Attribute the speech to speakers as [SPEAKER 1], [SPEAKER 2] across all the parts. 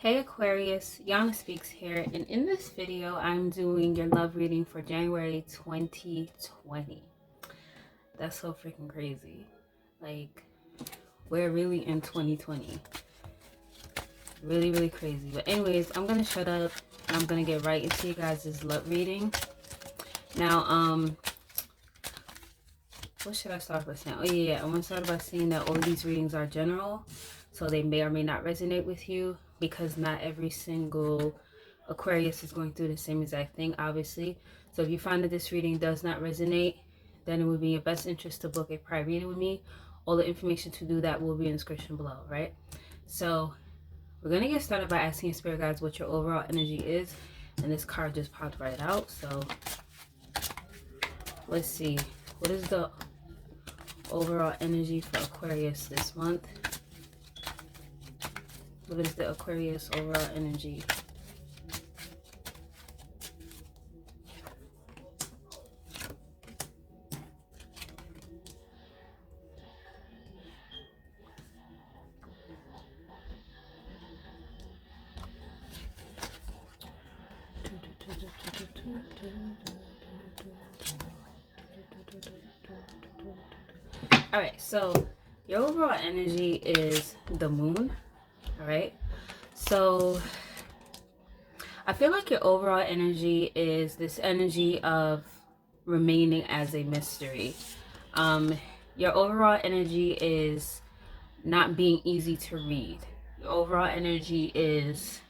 [SPEAKER 1] Hey Aquarius, Yana Speaks here, and in this video I'm doing your love reading for January 2020. That's so freaking crazy. Like, we're really in 2020. Really, really crazy. But anyways, I'm gonna shut up and I'm gonna get right into you guys' love reading. Now, what should I start by saying? Oh yeah, I'm gonna start by saying that all of these readings are general, so they may or may not resonate with you because not every single Aquarius is going through the same exact thing, obviously. So if you find that this reading does not resonate, then it would be in your best interest to book a private reading with me. All the information to do that will be in the description below, right? So we're gonna get started by asking spirit guides what your overall energy is, and this card just popped right out. So let's see, what is the overall energy for Aquarius this month? What is the Aquarius overall energy? All right, so your overall energy is the moon. All right, so I feel like your overall energy is this energy of remaining as a mystery. Your overall energy is not being easy to read. Your overall energy is,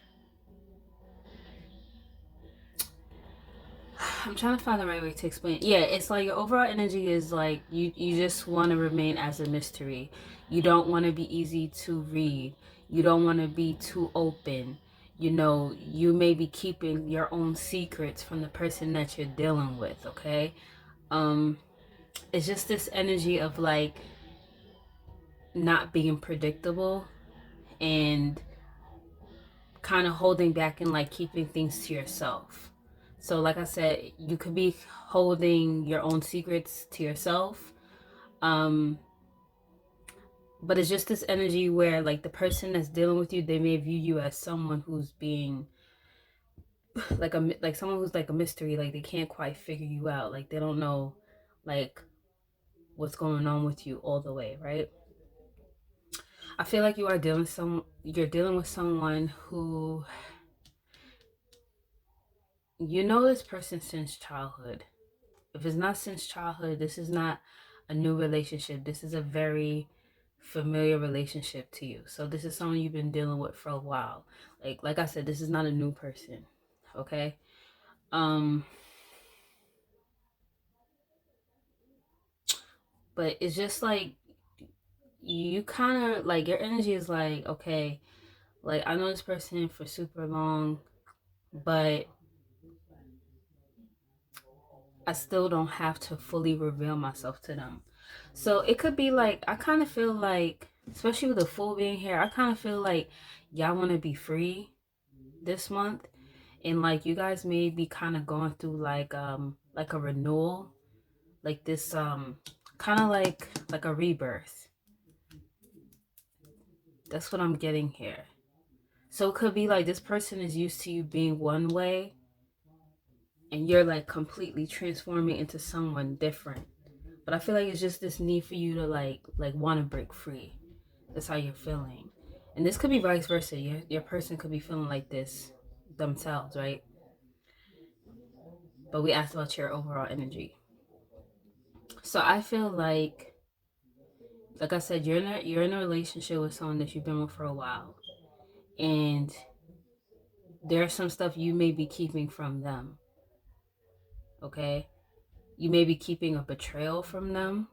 [SPEAKER 1] I'm trying to find the right way to explain it. Yeah, it's like your overall energy is like you just want to remain as a mystery. You don't want to be easy to read. You don't want to be too open. You know, you may be keeping your own secrets from the person that you're dealing with, okay? Um it's just this energy of like not being predictable and kind of holding back and like keeping things to yourself. So like I said, you could be holding your own secrets to yourself. Um but it's just this energy where like the person that's dealing with you, they may view you as someone who's being like someone who's like a mystery, like they can't quite figure you out. Like they don't know like what's going on with you all the way, right? I feel like you're dealing with someone who, you know, this person since childhood. If it's not since childhood, this is not a new relationship. This is a very familiar relationship to you. So this is someone you've been dealing with for a while. Like I said, this is not a new person. Okay? Um but it's just like you kind of like your energy is like, okay, like I know this person for super long, but I still don't have to fully reveal myself to them. So it could be like, I kind of feel like, especially with the full being here, I kind of feel like y'all want to be free this month. And like you guys may be kind of going through like a renewal, like this kind of like a rebirth. That's what I'm getting here. So it could be like this person is used to you being one way and you're like completely transforming into someone different. But I feel like it's just this need for you to like want to break free. That's how you're feeling. And this could be vice versa. Your person could be feeling like this themselves, right? But we asked about your overall energy. So I feel like I said, you're in a relationship with someone that you've been with for a while. And there's some stuff you may be keeping from them. Okay? You may be keeping a betrayal from them.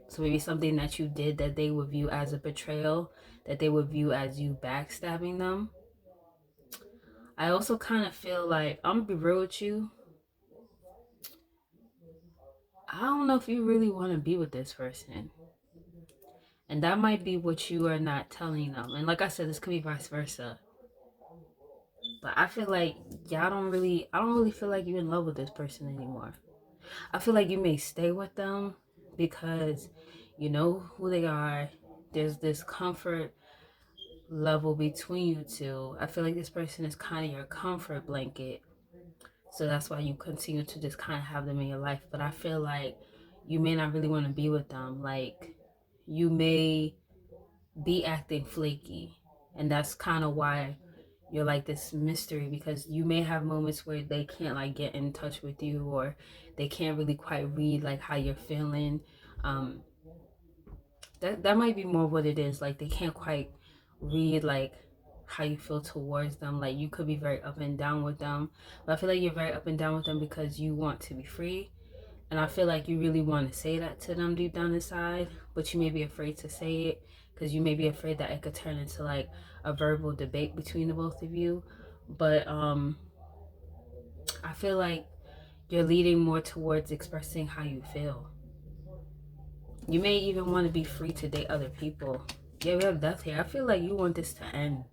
[SPEAKER 1] So maybe something that you did that they would view as a betrayal, that they would view as you backstabbing them. I also kind of feel like, I'm gonna be real with you, I don't know if you really want to be with this person. And that might be what you are not telling them. And like I said, this could be vice versa. But I feel like I don't really feel like you're in love with this person anymore. I feel like you may stay with them because you know who they are. There's this comfort level between you two. I feel like this person is kind of your comfort blanket. So that's why you continue to just kind of have them in your life. But I feel like you may not really want to be with them. Like, you may be acting flaky. And that's kind of why you're like this mystery, because you may have moments where they can't like get in touch with you, or they can't really quite read like how you're feeling. Um, that might be more what it is. Like, they can't quite read like how you feel towards them. Like, you could be very up and down with them, but I feel like you're very up and down with them because you want to be free. And I feel like you really want to say that to them deep down inside, but you may be afraid to say it because you may be afraid that it could turn into like a verbal debate between the both of you. But I feel like you're leading more towards expressing how you feel. You may even want to be free to date other people. Yeah, we have death here. I feel like you want this to end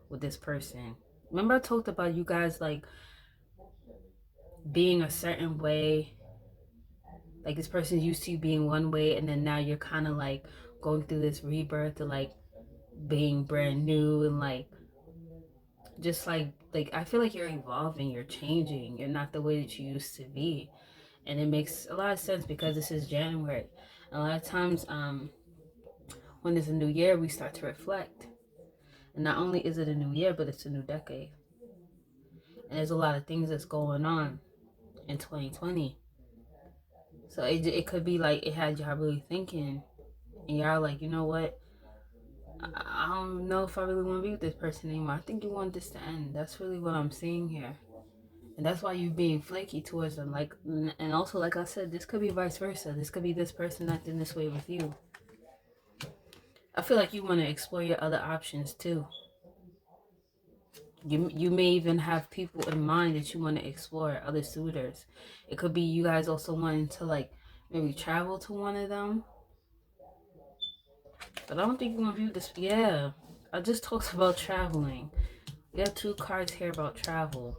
[SPEAKER 1] with this person. Remember I talked about you guys like being a certain way, like this person's used to you being one way, and then now you're kind of like going through this rebirth of like being brand new, and like just like I feel like you're evolving, you're changing, you're not the way that you used to be. And it makes a lot of sense because this is January. A lot of times when there's a new year, we start to reflect. And not only is it a new year, but it's a new decade. And there's a lot of things that's going on in 2020. So it could be like it had y'all really thinking, and y'all like, you know what, I don't know if I really want to be with this person anymore. I think you want this to end. That's really what I'm seeing here. And that's why you're being flaky towards them. Like, and also, like I said, this could be vice versa. This could be this person acting this way with you. I feel like you want to explore your other options too. You may even have people in mind that you want to explore, other suitors. It could be you guys also wanting to like maybe travel to one of them. But I don't think you want to view this. Yeah, I just talked about traveling. You have two cards here about travel.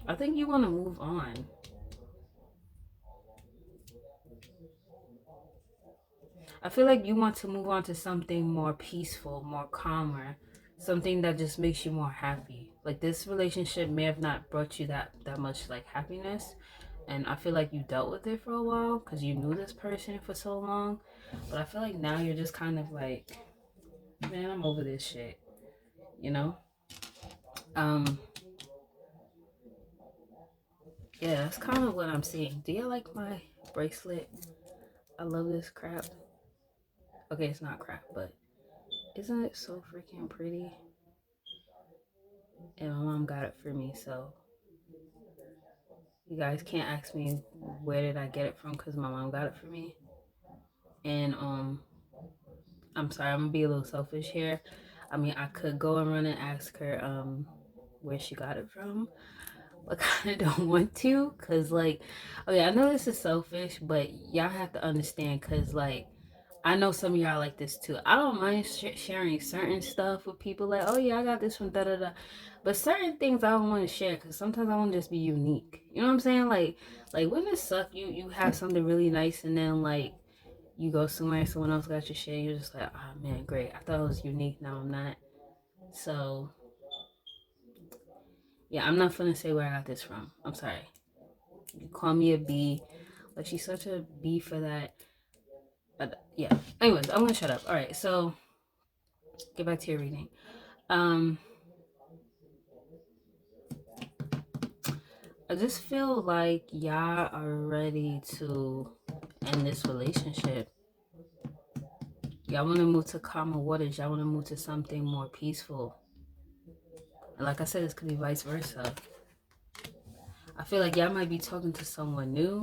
[SPEAKER 1] I think you want to move on. I feel like you want to move on to something more peaceful, more calmer, something that just makes you more happy. Like, this relationship may have not brought you that much like happiness, and I feel like you dealt with it for a while because you knew this person for so long. But I feel like now you're just kind of like, man, I'm over this shit, you know? Um, yeah, that's kind of what I'm seeing. Do you like my bracelet? I love this crap. Okay, it's not crap, but isn't it so freaking pretty? And my mom got it for me, so you guys can't ask me where did I get it from because my mom got it for me. And I'm sorry, I'm gonna be a little selfish here. I mean, I could go and run and ask her where she got it from, but kind of don't want to because like, okay, I know this is selfish, but y'all have to understand because like, I know some of y'all like this too. I don't mind sharing certain stuff with people, like, oh yeah, I got this from da da da. But certain things I don't want to share because sometimes I want to just be unique. You know what I'm saying? Like wouldn't it suck? You have something really nice and then like you go somewhere and someone else got your shit. And you're just like, oh man, great. I thought it was unique. Now I'm not. So yeah, I'm not gonna say where I got this from. I'm sorry. You call me a B, but she's such a B for that. But yeah. Anyways, I'm gonna shut up. All right. So get back to your reading. Um, I just feel like y'all are ready to end this relationship. Y'all want to move to calmer waters. Y'all want to move to something more peaceful. And like I said, this could be vice versa. I feel like y'all might be talking to someone new.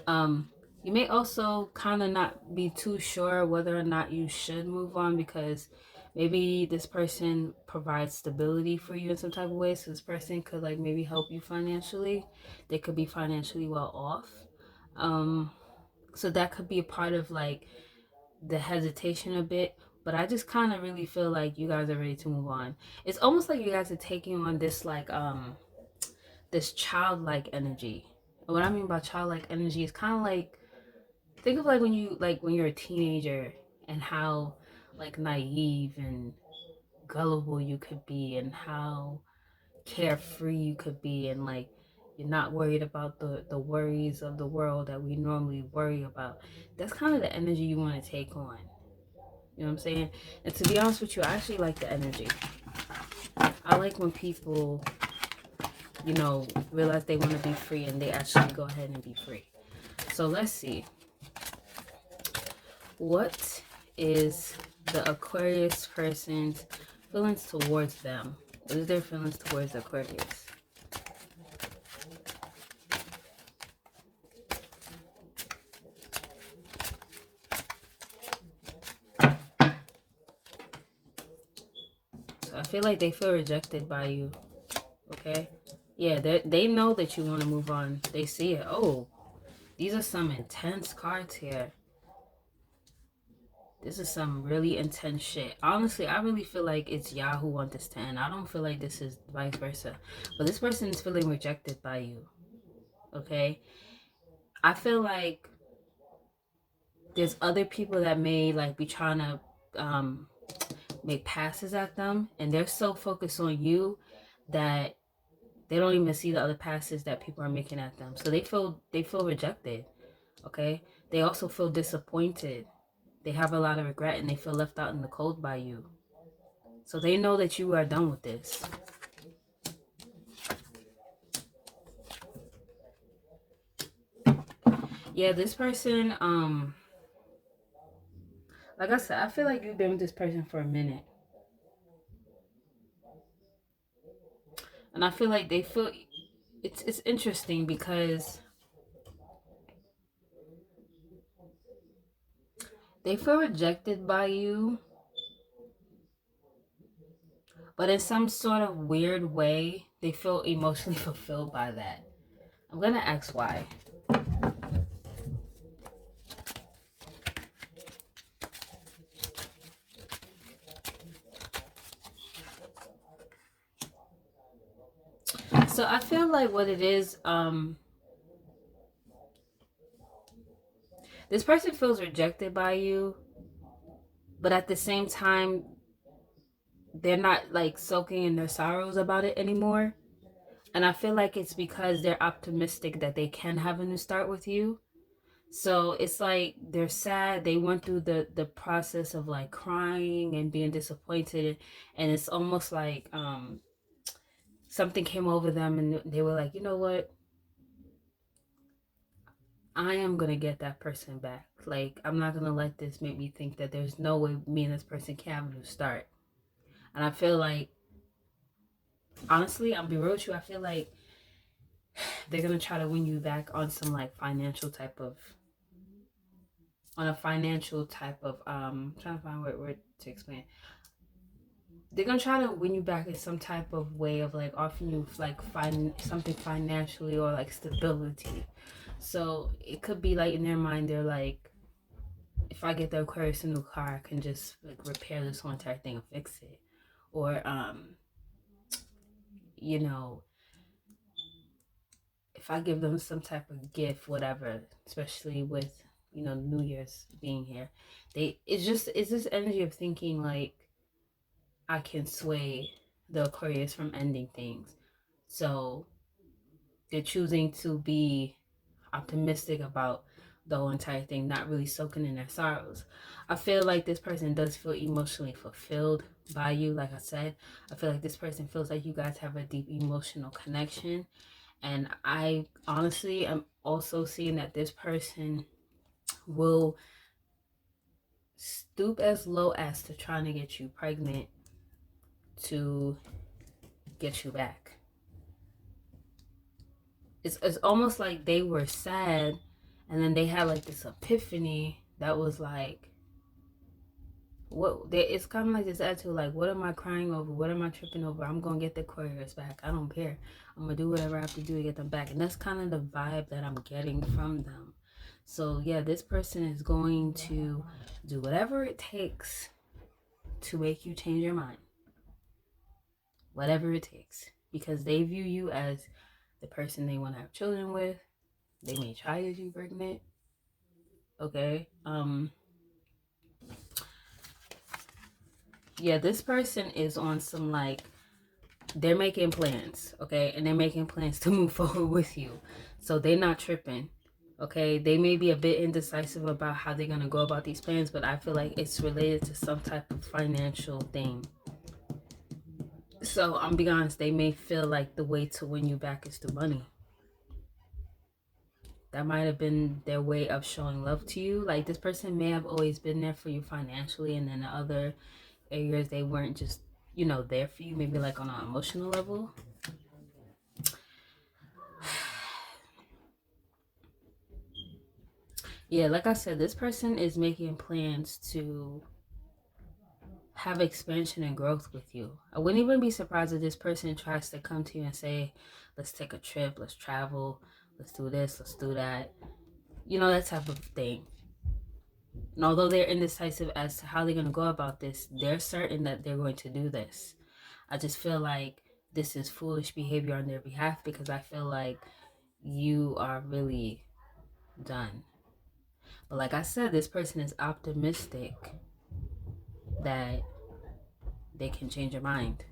[SPEAKER 1] You may also kind of not be too sure whether or not you should move on because maybe this person provides stability for you in some type of way. So this person could like maybe help you financially. They could be financially well off. So that could be a part of like the hesitation a bit. But I just kind of really feel like you guys are ready to move on. It's almost like you guys are taking on this like this childlike energy. And what I mean by childlike energy is kind of like, think of like when you're a teenager and how like naive and gullible you could be, and how carefree you could be, and like you're not worried about the worries of the world that we normally worry about. That's kind of the energy you want to take on. You know what I'm saying? And to be honest with you, I actually like the energy. I like when people, you know, realize they want to be free and they actually go ahead and be free. So let's see. What is the Aquarius person's feelings towards them? What is their feelings towards Aquarius? So I feel like they feel rejected by you. Okay? Yeah, they know that you want to move on. They see it. Oh, these are some intense cards here. This is some really intense shit. Honestly, I really feel like it's y'all who want this to end. I don't feel like this is vice versa. But this person is feeling rejected by you. Okay? I feel like there's other people that may like be trying to make passes at them, and they're so focused on you that they don't even see the other passes that people are making at them. So they feel rejected. Okay? They also feel disappointed. They have a lot of regret and they feel left out in the cold by you. So they know that you are done with this. Yeah, this person, like I said, I feel like you've been with this person for a minute. And I feel like they feel it's interesting because they feel rejected by you, but in some sort of weird way, they feel emotionally fulfilled by that. I'm gonna ask why. So I feel like what it is, this person feels rejected by you, but at the same time, they're not like soaking in their sorrows about it anymore. And I feel like it's because they're optimistic that they can have a new start with you. So it's like they're sad. They went through the process of like crying and being disappointed, and it's almost like something came over them and they were like, you know what? I am gonna get that person back. Like, I'm not gonna let this make me think that there's no way me and this person can have a new start. And I feel like, honestly, I'll be real with you, I feel like they're gonna try to win you back on some like financial type of on a financial type of I'm trying to find a word to explain. They're gonna try to win you back in some type of way of like offering you like find something financially or like stability. So it could be like in their mind they're like, if I get the Aquarius a new car, I can just like repair this whole entire thing and fix it. Or you know, if I give them some type of gift, whatever, especially with, you know, New Year's being here, it's this energy of thinking like I can sway the Aquarius from ending things. So they're choosing to be optimistic about the whole entire thing, not really soaking in their sorrows. I feel like this person does feel emotionally fulfilled by you. Like I said, I feel like this person feels like you guys have a deep emotional connection. And I honestly am also seeing that this person will stoop as low as to trying to get you pregnant to get you back. It's almost like they were sad and then they had like this epiphany that was like, what they, it's kind of like this attitude like, what am I crying over, what am I tripping over, I'm gonna get the Aquarius back, I don't care, I'm gonna do whatever I have to do to get them back. And that's kind of the vibe that I'm getting from them. So yeah, this person is going to do whatever it takes to make you change your mind, whatever it takes, because they view you as the person they want to have children with. They may try to get you pregnant. Okay. Yeah, this person is on some like, they're making plans, okay? And they're making plans to move forward with you. So they're not tripping, okay? They may be a bit indecisive about how they're going to go about these plans, but I feel like it's related to some type of financial thing. So I'm being honest, they may feel like the way to win you back is through money. That might have been their way of showing love to you. Like, this person may have always been there for you financially, and then the other areas they weren't just, there for you, maybe like on an emotional level. Yeah, like I said, this person is making plans to have expansion and growth with you. I wouldn't even be surprised if this person tries to come to you and say, let's take a trip, let's travel, let's do this, let's do that. That type of thing. And although they're indecisive as to how they're going to go about this, they're certain that they're going to do this. I just feel like this is foolish behavior on their behalf, because I feel like you are really done. But like I said, this person is optimistic that they can change your mind.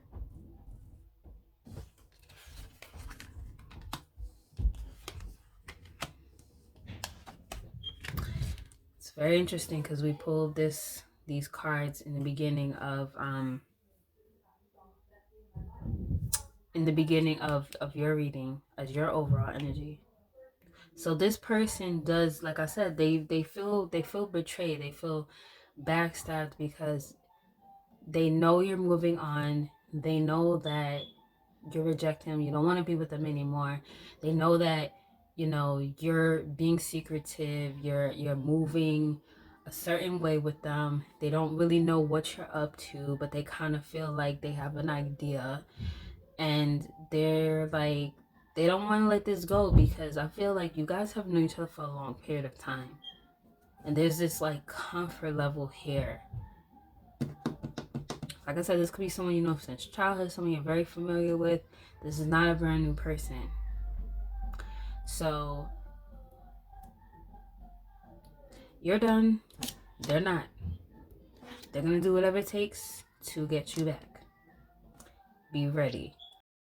[SPEAKER 1] It's very interesting because we pulled these cards in the beginning of your reading as your overall energy. So this person does, like I said, they feel betrayed, they feel backstabbed, because they know you're moving on. They know that you reject him, you don't want to be with them anymore. They know that you're being secretive, you're moving a certain way with them. They don't really know what you're up to, but they kind of feel like they have an idea, and they're like, they don't want to let this go, because I feel like you guys have known each other for a long period of time, and there's this like comfort level here. Like I said, this could be someone you know since childhood, someone you're very familiar with. This is not a brand new person. So you're done. They're not. They're going to do whatever it takes to get you back. Be ready.